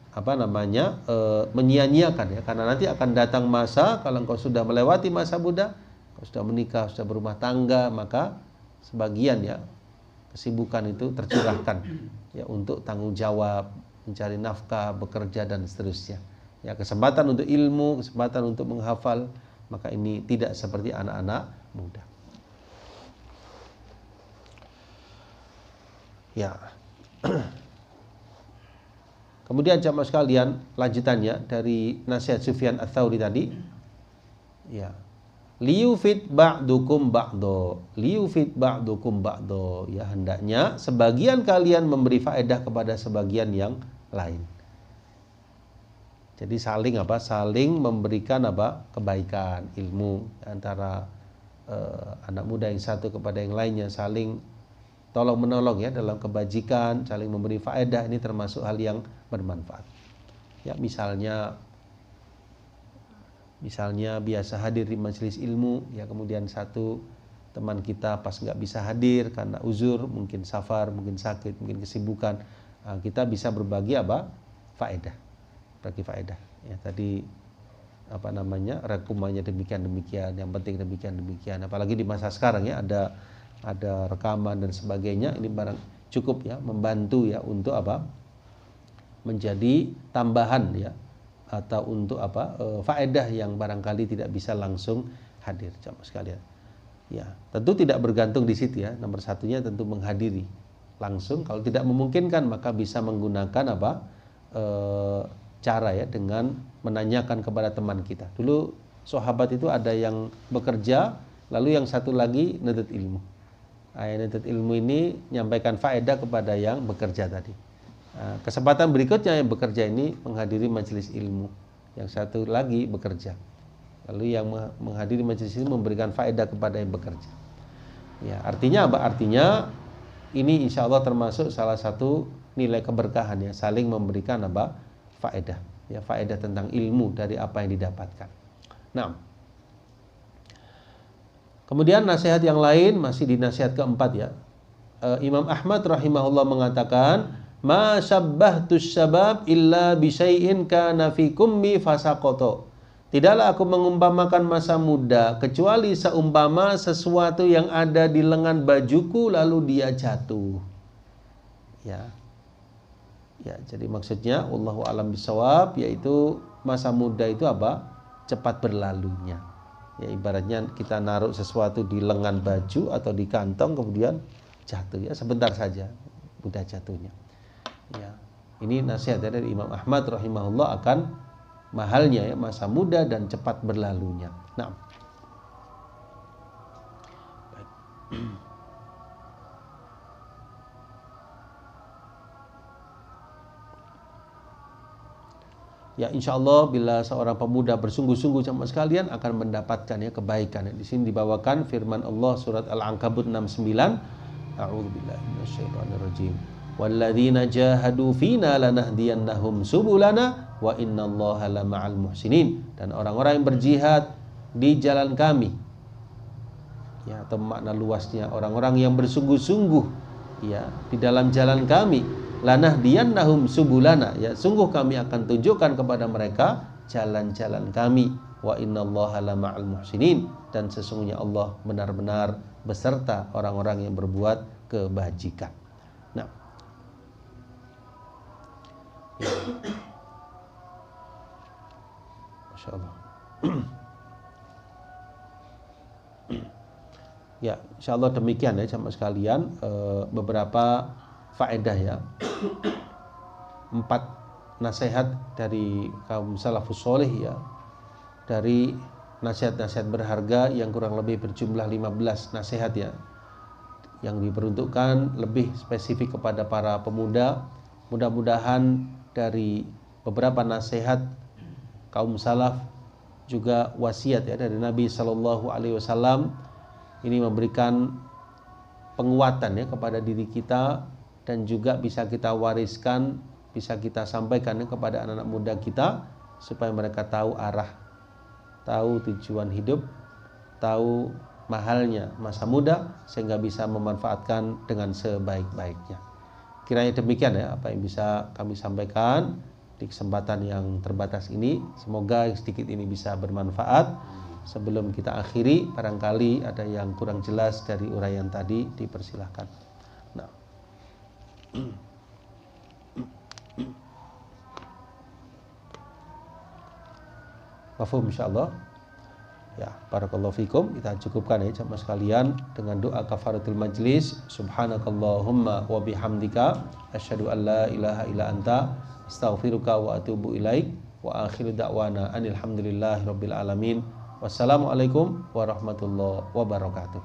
menyia-nyiakan ya, karena nanti akan datang masa kalau engkau sudah melewati masa muda, engkau sudah menikah, sudah berumah tangga, maka sebagian ya kesibukan itu tercurahkan ya untuk tanggung jawab, mencari nafkah, bekerja dan seterusnya. Ya, kesempatan untuk ilmu, kesempatan untuk menghafal, maka ini tidak seperti anak-anak muda. Ya. Kemudian jamaah sekalian, lanjutannya dari nasihat Sufyan Ats-Tsauri tadi. Ya. Liyufid ba'dukum ba'do. Liyufid ba'dukum ba'do. Ya, hendaknya sebagian kalian memberi faedah kepada sebagian yang lain. Jadi saling saling memberikan kebaikan, ilmu antara anak muda yang satu kepada yang lainnya, saling tolong menolong ya dalam kebajikan, saling memberi faedah. Ini termasuk hal yang bermanfaat. Ya, misalnya biasa hadir di majelis ilmu, ya kemudian satu teman kita pas nggak bisa hadir karena uzur, mungkin safar, mungkin sakit, mungkin kesibukan, kita bisa berbagi faedah, bagi faedah. Ya tadi rekumannya demikian, yang penting demikian. Apalagi di masa sekarang ya ada rekaman dan sebagainya, ini barang cukup ya membantu ya untuk menjadi tambahan ya, atau untuk faedah yang barangkali tidak bisa langsung hadir, jamaah sekalian. Ya, tentu tidak bergantung di situ ya. Nomor satunya tentu menghadiri langsung. Kalau tidak memungkinkan maka bisa menggunakan cara ya dengan menanyakan kepada teman kita. Dulu sahabat itu ada yang bekerja, lalu yang satu lagi nuntut ilmu. Yang nuntut ilmu ini menyampaikan faedah kepada yang bekerja tadi. Kesempatan berikutnya yang bekerja ini menghadiri majelis ilmu, yang satu lagi bekerja. Lalu yang menghadiri majelis ini memberikan faedah kepada yang bekerja. Ya, artinya apa? Artinya ini insya Allah termasuk salah satu nilai keberkahan ya, saling memberikan faedah. Ya, faedah tentang ilmu dari apa yang didapatkan. Nah, kemudian nasihat yang lain masih di nasihat keempat ya. Imam Ahmad rahimahullah mengatakan, ma syabbahtus syabab illa bisyai'in kana fi kummi fasaqata. Tidaklah aku mengumpamakan masa muda kecuali seumpama sesuatu yang ada di lengan bajuku lalu dia jatuh. Ya. Ya, jadi maksudnya wallahu a'lam bishawab, yaitu masa muda itu cepat berlalunya. Ya, ibaratnya kita naruh sesuatu di lengan baju atau di kantong kemudian jatuh ya, sebentar saja mudah jatuhnya. Ya. Ini nasihat dari Imam Ahmad rahimahullah akan mahalnya ya masa muda dan cepat berlalunya. Nah, baik. Ya, insya Allah bila seorang pemuda bersungguh-sungguh jamaah sekalian akan mendapatkan ya kebaikan. Di sini dibawakan firman Allah surat Al-Ankabut 69. A'udzubillahi minasyaitonirrajim. Walladzina jahadu fina lanahdiyannahum subulana wa innallaha lama'al muhsinin. Dan orang-orang yang berjihad di jalan kami, ya, atau makna luasnya orang-orang yang bersungguh-sungguh ya di dalam jalan kami, lanahdiyannahum subulana, ya sungguh kami akan tunjukkan kepada mereka jalan-jalan kami, wa innallaha lama'al muhsinin, dan sesungguhnya Allah benar-benar beserta orang-orang yang berbuat kebajikan. Nah, ya. Masya Allah. Ya, insya Allah demikian ya jamaah sekalian, beberapa faedah ya, 4 nasihat dari kaum salafus soleh ya, dari nasihat-nasihat berharga yang kurang lebih berjumlah 15 nasihat ya, yang diperuntukkan lebih spesifik kepada para pemuda. Mudah-mudahan dari beberapa nasihat kaum salaf juga wasiat ya dari Nabi Shallallahu Alaihi Wasallam ini memberikan penguatan ya kepada diri kita, dan juga bisa kita wariskan, bisa kita sampaikan ya kepada anak-anak muda kita supaya mereka tahu arah, tahu tujuan hidup, tahu mahalnya masa muda, sehingga bisa memanfaatkan dengan sebaik-baiknya. Kiranya demikian ya apa yang bisa kami sampaikan di kesempatan yang terbatas ini. Semoga yang sedikit ini bisa bermanfaat. Sebelum kita akhiri, barangkali ada yang kurang jelas dari uraian tadi, dipersilahkan. Nah, mafhum insyaallah. Ya, barakallahu fikum. Kita cukupkan ya jamaah sekalian dengan doa kafaratul majlis. Subhanakallahumma wa bihamdika asyhadu an la ilaha illa anta astaghfiruka wa atubu ilaik. Wa akhiru da'wana anil hamdulillahi rabbil alamin. Wassalamualaikum warahmatullahi wabarakatuh.